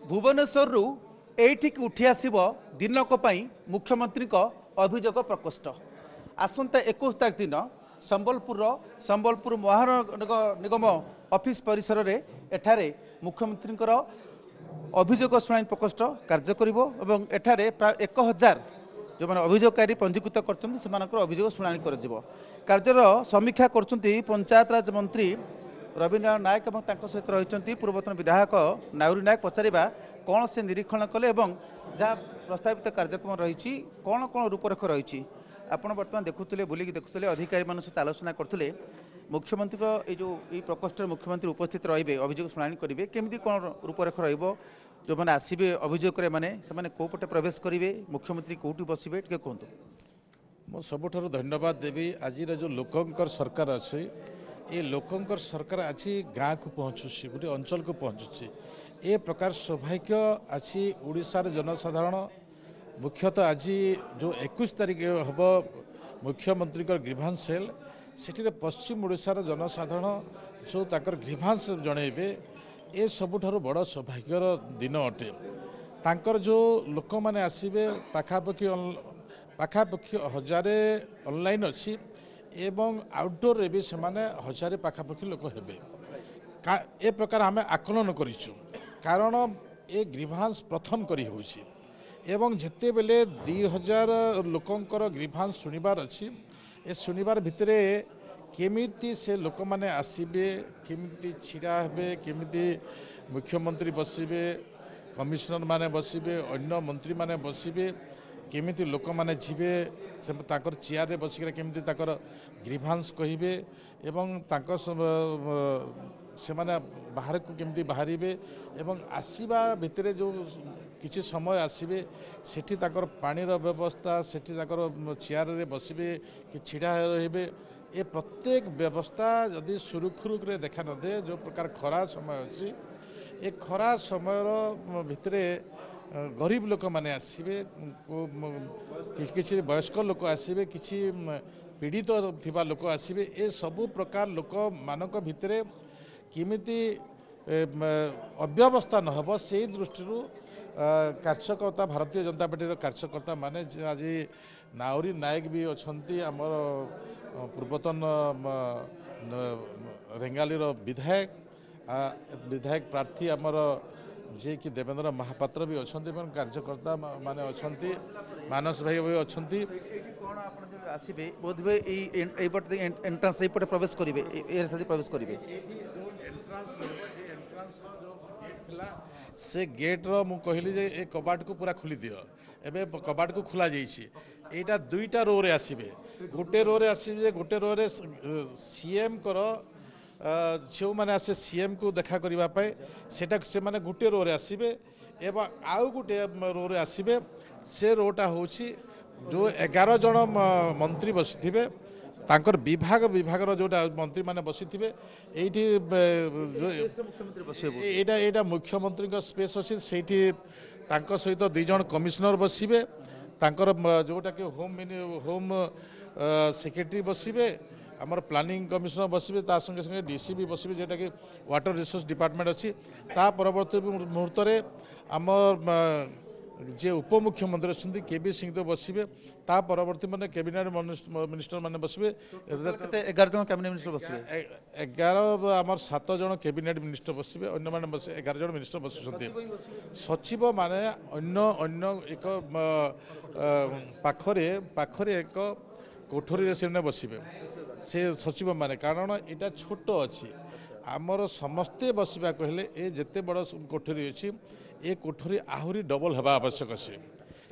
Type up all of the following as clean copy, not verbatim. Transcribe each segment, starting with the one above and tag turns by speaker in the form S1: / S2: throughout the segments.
S1: भुवनेश्वर एठी उठी आसब दिनक मुख्यमंत्री अभियोग प्रकोष्ठ आसंता 21 तारीख दिन संबलपुर महानगर निगम ऑफिस परिसर में एठारे मुख्यमंत्री अभियोग शुणाणी प्रकोष्ठ कार्य करिवो एवं एठारे प्राय 1000 जो मैंने अभियोगकारी पंजीकृत कर अभियोग शुणाणी कार्यर समीक्षा कर पंचायत राज मंत्री रविनारायण नायक और सहित रही पूर्वतन विधायक नाउरी नायक पचारा कौन से निरीक्षण कले जहाँ प्रस्तावित कार्यक्रम रही कौन कौन रूपरेख रही आपड़ बर्तमान देखुले बुलिक देखुले अधिकारी मान सहित आलोचना करते मुख्यमंत्री जो प्रकोष्ठ मुख्यमंत्री उपस्थित रे अभियोग शुणाणी करेंगे केमी कौन रूपरेख जो मैंने आसवे अभियोग से कौ पटे प्रवेश करेंगे मुख्यमंत्री कौटी बसवे टे कहतु
S2: मो सबुठ धन्यवाद देवी आज जो लोकंकर सरकार अच्छी ये लोकंकर सरकार आज गाँव को पहुँचुची गोटे अंचल को पहुँचुची ए प्रकार सौभाग्य आज ओडिशार जनसाधारण मुख्यतः आज जो 21 तारीख हम मुख्यमंत्री ग्रीभांस सेल से पश्चिम ओडिशार जनसाधारण जो ताकर ग्रीभांस जनइबे ए सबुठारु बड़ सौभाग्यर दिन अटे तांकर जो लोक मैंने आसवे पाखापाखि 1000 ऑनलाइन अच्छी एवं आउटडोर रे भी सेमाने 1000 पाखापाखि लोक हेबे ए प्रकार आम आकलन करिछु कारण ए ग्रीभांस प्रथम करी होछि एवं जेते बेले 2000 लोकंकर ग्रीभांस सुनिबार अछि ए सुनिबार भितरे केमिति से लोक माने आसीबे केमिति छिड़ा हेबे केमिति मुख्यमंत्री बसिबे कमिश्नर माने बसिबे अन्य मंत्री माने बसिबे केमिति लोक माने जीवे से ताकर चेयर रे बसिक केमिति ताकर ग्रीभांस कहिबे एवं ताकर से माने बाहर को केमिति बाहरिबे एवं आसीबा भितरे जो किछि समय आसीबे सेठी ताकर पानीर व्यवस्था सेठी ताकर चेयर रे बसिबे कि छिड़ा रहिबे ए प्रत्येक व्यवस्था यदि सुरुखुरुक रे देखा न दे जो प्रकार खरा समय अछि ए खरा समय भितरे गरीब लोक माने आसीबे किछि वयस्क लोक आसीबे किछि पीड़ित थिबा लोक आसीबे ए सबु प्रकार लोक मानक भितरे किमिति अव्यवस्था न हबो से दृष्टि कार्यकर्ता भारतीय जनता पार्टी कार्यकर्ता माने आज नाउरी नायक भी अछंती हमर पूर्वतन रेंगाली विधायक प्रार्थी आमर जे कि देवेंद्र महापात्र भी अच्छा कार्यकर्ता माने अच्छा मानस भाई भी अच्छा
S1: आसवे बोध हुए एंट्रांस पटे प्रवेश करेंगे प्रवेश करेंगे
S2: से गेट रो मु कहली जे ए कबाट को पूरा खोली दियो एबे कबाट को खोला जाइछि एटा दुईटा रो रे आसीबे गोटे रो रे आसीबे गोटे रो रे सीएम कर जो मैंने आसे सीएम को देखा करने सेटा से माने गोटे रो रे आसीबे एवं आउ गोटे रो रे आसीबे से रोटा होछि जो 11 जन मंत्री बसिथिबे तांकर विभाग जोटा मंत्री माने बसिथिबे एठी एटा मुख्यमंत्री का स्पेस अछि सेठी तांको सहित 2 जन कमिश्नर बसिबे तांकर जोटा कि होम सेक्रेटरी बसिबे आमर प्लानिंग कमिश्नर बसिबे ता संगे संगे डीसी भी बसिबे जेटा कि वाटर रिसोर्स डिपार्टमेंट अछि ता परवर्ती मुहूर्त रे आमर जे उपमुख्यमंत्री अच्छा केबी सिंह तो बसिबे ता परवर्ती माने कैबिनेट मिनिस्टर माने बसिबे
S1: 11 जन कैबिनेट मिनिस्टर बसिबे
S2: 11 आमर 7 जन कैबिनेट मिनिस्टर बसिबे अन्य माने 11 जन मिनिस्टर बसुछन्ते सचिव माने अन्य एक पाखरे एक कोठरी रे से बसिबे से सचिव माने कारण एटा छोट अछि आमर समस्ते बसवा कहले ए जेते बड़ कोठरी अछि ए कोठरी आहुरी डबल हवा आवश्यक अछि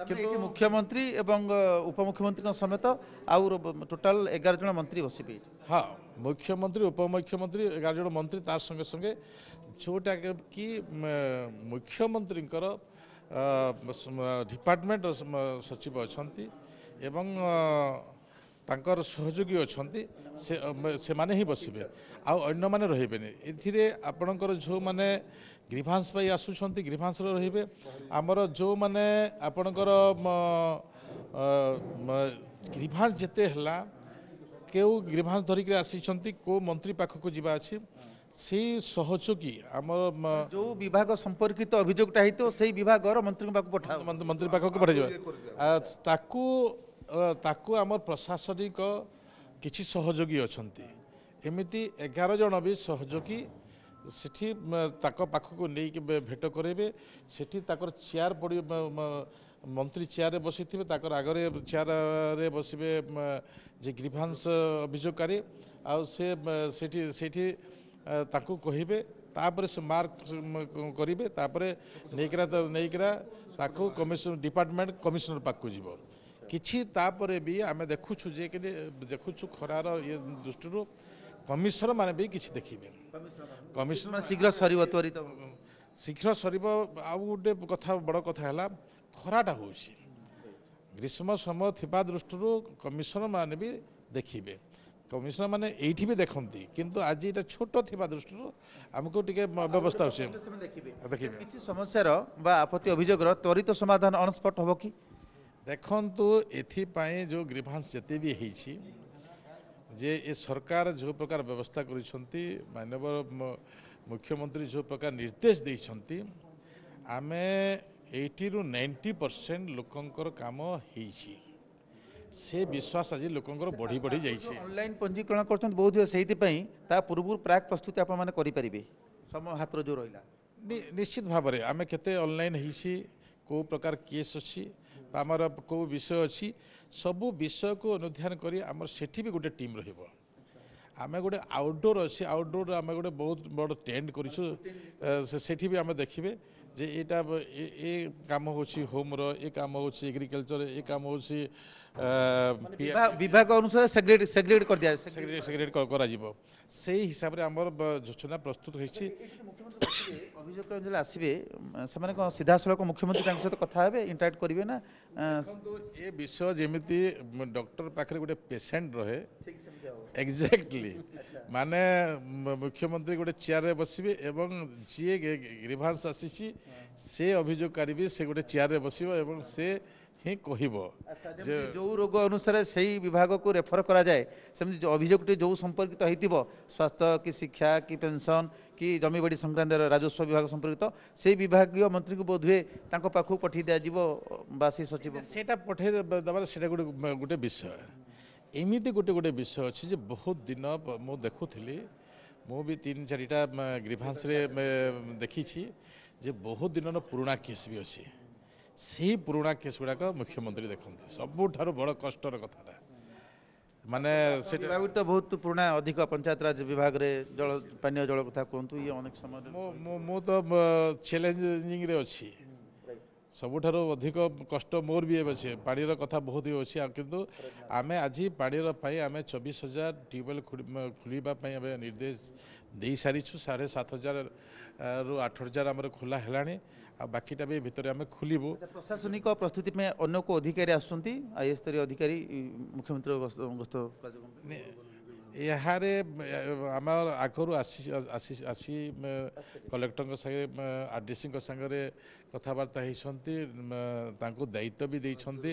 S1: किंतु मुख्यमंत्री एवं उपमुख्यमंत्री समेत आउ टोटाल 11 जन मंत्री बसिबे
S2: हाँ मुख्यमंत्री उपमुख्यमंत्री 11 जन मंत्री तार संगे संगे जोटा कि मुख्यमंत्री डिपार्टमेंट सचिव अछंती एवं तांकर सहयोगी अछंती से माने ही बसिबे आउ अन्य माने रहिबेनी एथिरे आपणकर जो माने ग्रीभांस पाई आसुछंती ग्रीभांस रहिबे हमर जो माने आपणकर ग्रीभांस जेते हला केउ ग्रीभांस धरिक आसीछंती को मंत्री पाखक जिबा अछि সেই সহযোগী আমার
S1: जो विभाग संपर्कित अभियोगटा होता से विभाग मंत्री पाक पठाओ
S2: मंत्री पाखक पठाइबा ताकू ताकू आम प्रशासनिक किछि सहयोगी अछंती एमिति 11 जन भी सहयोगी सेठी ताक पाखक नहीं भेट करेबे सेठी ताकर चेयर पड़ी मंत्री चेयर रे बसिथिबे ताकर आगरे चेयर रे बसिबे जे ग्रीभांस अभियोगकारी आ से सेठी सेठी ताकू कहिबे तापर से मार्क करेंगे तापर नहींकरा ताकू कमिशन डिपार्टमेंट कमिशनर पाक जीव किछि तापर भी आम देखुछु जे कि देखुछु खरार ये दृष्टि कमिशनर माने भी किछि देखिबे कमिशनर
S1: शीघ्र सर त्वरित
S2: शीघ्र सर आउ गोटे कथा बड़ कथा है खराटा हो ग्रीष्म समय थिबा दृष्टि कमिशनर माने भी देखिबे कमिशनर माने एठी भी देखती किंतु आज ये छोट थिबा दृष्टि आमको टिके व्यवस्था होचे देखिबे
S1: किछि समस्यार बा आपत्ति अभियोगर त्वरित समाधान ऑन स्पॉट होबो कि
S2: देखंतु एथि पाए जो ग्रीभांस जते भी हेछि जे ए सरकार जो प्रकार व्यवस्था करिसंती माननीय मुख्यमंत्री जो प्रकार निर्देश देइसंती आमे 80 रु 90% लोकंकर काम हेछि से विश्वास आज लोकंकर बढ़ी बढ़ी जाइए
S1: ऑनलाइन पंजीकरण करछन बहुत सेहिति पई ता पूर्व प्राक प्रस्तुति आप माने करि परिबे समय हाथ जो रहिला
S2: निश्चित भाव में आम केते ऑनलाइन हेछि को प्रकार केस अच्छी आमर को विषय अच्छी सबू विषय को अनुध्यान करी आमर सेठी भी गोटे टीम रहिबो आमे गोटे आउटडोर अच्छी आउटडोर आम गोटे बहुत बड़ टेंट करिछु सेठी भी आम देखिबे जे एटा ए काम होछि होम रो ए काम होछि एग्रीकल्चर ए काम होछि
S1: विभाग अनुसार सेग्रेगेट कर दिया
S2: सेग्रेगेट करा जिवो सेही हिसाब रे हमर योजना प्रस्तुत होइछि
S1: अभियोग जो आसबे से सीधा सड़क मुख्यमंत्री सहित कथा हे इंटराक्ट करेंगे ना
S2: ये विषय जमी डॉक्टर पाखे गोटे पेसेंट रहे एक्जाक्टली माने मुख्यमंत्री गोटे चेयर बसबे एवं जी ग्रीभांस आसी से अभियोगकारी भी से गोटे चेयर बसब एवं से ही कहब
S1: जो रोग अनुसार से विभाग को रेफर करा जाए सेमती जो अभियोगटी जो संपर्कित हो स्वास्थ्य कि शिक्षा कि पेंशन कि जमी बाड़ी संक्रांत राजस्व विभाग संपर्कित से विभाग मंत्री को बोध हुए पाखु पठे दिज्वासी सचिव
S2: से पठे देवार से गोटे विषय एमती गोटे गोटे विषय अच्छी जे बहुत दिन मु देखुली मु भी 3-4टा ग्रीभांस देखी जे बहुत दिन पुराना केस भी अच्छी से पुराना केस गुड़ाक मुख्यमंत्री देखते सबुठार बड़ कष्टर कथा माने
S1: तो बहुत पुराना अधिक पंचायत राज विभाग रे जल पानीय जल कथा कहतु ये अनेक समय
S2: मो तो चैलेंजिंग रे अच्छी सबुठार अधिक कष्ट मोर भी अच्छे पानीर कथा बहुत ही अच्छी किंतु आम आज पानीर आम 24,000 ट्यूबवेल खोलने निर्देश दे सारी 7,500 रु 8,000 आम खोला है बाकीटा भी भितर आम खोलू
S1: प्रशासनिक प्रस्तुति में अन्य को अधिकारी आसुंती आईएएस स्तरीय अधिकारी मुख्यमंत्री गस्त
S2: यारे आम आगु आसी कलेक्टर संगे आरडीसी संगे कथबार्ता होती दायित्व भी देते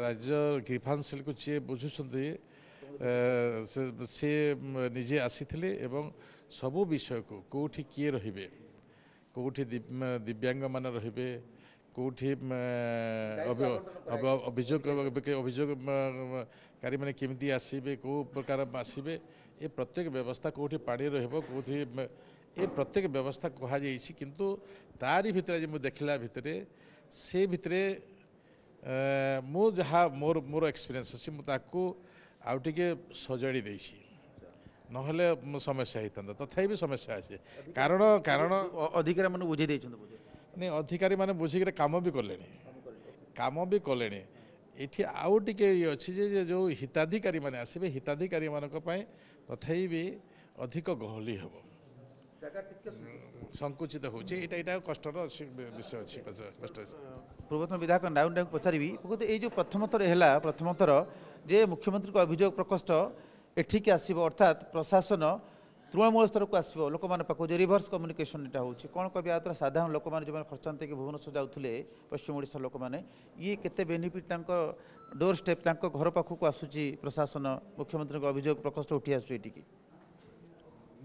S2: राज्य ग्रीभांस सेल को जी बुझुंट से निजे आसी सबू विषय को कौटी किए रे कौटी दिव्यांग मान रे कौटी अभियोगकारी मैंने केमती आसबे कौ प्रकार आसबे ये प्रत्येक व्यवस्था कौटी पानी रौटी ये प्रत्येक व्यवस्था कहुई किंतु तारी भितर मुझे देखला भितर से भितर मु जहाँ मोर मोर एक्सपीरियंस अच्छी मुझे आउ टे सजाड़ी देसी नहले समस्या होता तथापि समस्या अच्छे कारण कारण
S1: अधिकारी मैंने बुझे
S2: नहीं अधिकारी मैंने बुझिक काम भी कले ये आउ टे ये अच्छी जो हिताधिकारी मैंने आसबे हिताधिकारी मान तथापि अधिक गहली हम संकुचित होची कष्टर विषय अच्छी
S1: पूर्वतन विधायक नारायण डाक पचारि ये जो प्रथम थर है प्रथम थर जे मुख्यमंत्री को अभियोग प्रकोष्ठ एठिक आसब अर्थात प्रशासन तृणमूल स्तर को आसो लोक पाक जो रिभर्स कम्युनिकेशन यहाँ हो कौन कह साधारण लोक मैंने जो खर्चांत कि भुवनेश्वर जाते पश्चिम ओडिशा लोक मैंने ये केते बेनिफिट डोर स्टेप घर पाखक आसूची प्रशासन मुख्यमंत्री को अभियोग प्रकोष्ठ उठी आसुची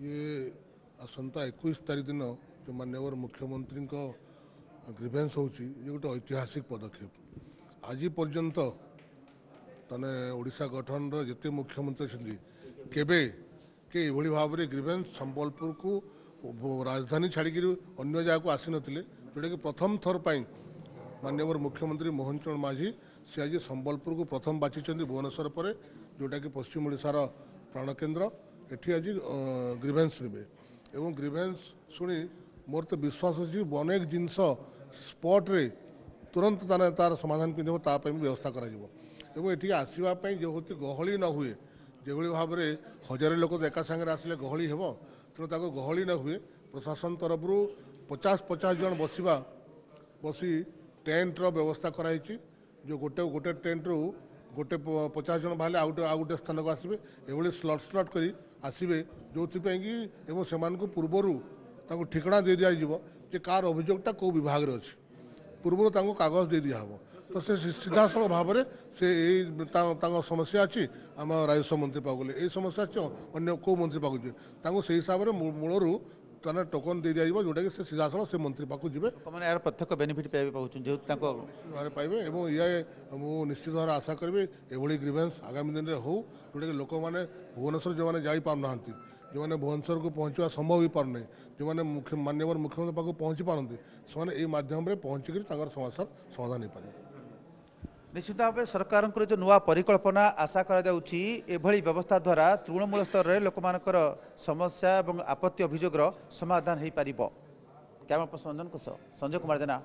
S3: ये आसंता 21 तारीख दिन जो माननीय मुख्यमंत्री ग्रीवेंस होची ये गोटे ऐतिहासिक पदक्षेप आज पर्यंत तने ओडिशा गठन जिते मुख्यमंत्री अच्छी केबे के एभली भाव में ग्रीवेंस संबलपुर को राजधानी छाड़ी अन्य जगह को आसी नथिले जोटा कि प्रथम थर पाई माननीय मुख्यमंत्री मोहन चरण माझी से आज संबलपुर को प्रथम बाछी भुवनेश्वर पर जोटा कि पश्चिम ओडिशार प्राणकेन्द्र एठी आज ग्रीवेंस शुणे एवं ग्रीवेंस शुणी मोर तो विश्वास अच्छी अनेक जिनस स्पॉट्रे तुरंत तार समाधान कि व्यवस्था करा एवं आसवाई जो गहली न हुए जो भाव में हजार लोक एका सागर आसिले गहली हे तेणु गहली न हुए प्रशासन तरफ 50-50 जन बसी टेंटर व्यवस्था कराई जो गोटे टेंट रू गोटे 50 जन बाहर आउ गोटे स्थान को आसवे एभली स्लट कर आसवे जो कि से पूर्वर ठिकना दे दिज्व जे कार अभियोगटा कौ विभाग में अच्छी पूर्व कागज दे दिहब तो से सीधा सड़क भाव में से समस्या अच्छी आम राजस्व मंत्री पाक गले ये समस्या अच्छी अन्य कौ मंत्री पाक जी से हिसाब से मूलर ताने टोकन दे दिज्व जोटा कि सीधा सड़क से मंत्री पाक जी
S1: यार प्रत्यक्ष बेनिफिट
S3: पाइबे एवं ये मुझे निश्चित भाव आशा करी एभली ग्रीवेंस आगामी दिन में हो जोटा कि लोक मैंने भुवनेश्वर जो मैंने जापार जो मैंने भुवनेश्वर को पहुँचवा संभव हो पार नहीं जो मैंने माननीय मुख्यमंत्री पाक पहुँची पारती से माध्यम पहुँचिक समस्या समाधान हो पारे
S1: निश्चित भाव सरकार जो नुआ परिकल्पना आशा करी व्यवस्था द्वारा तृणमूल स्तर में लोक समस्या और आपत्ति अभियोगर समाधान हो पार। कैमरा पर्सन संजय कुमार जेना।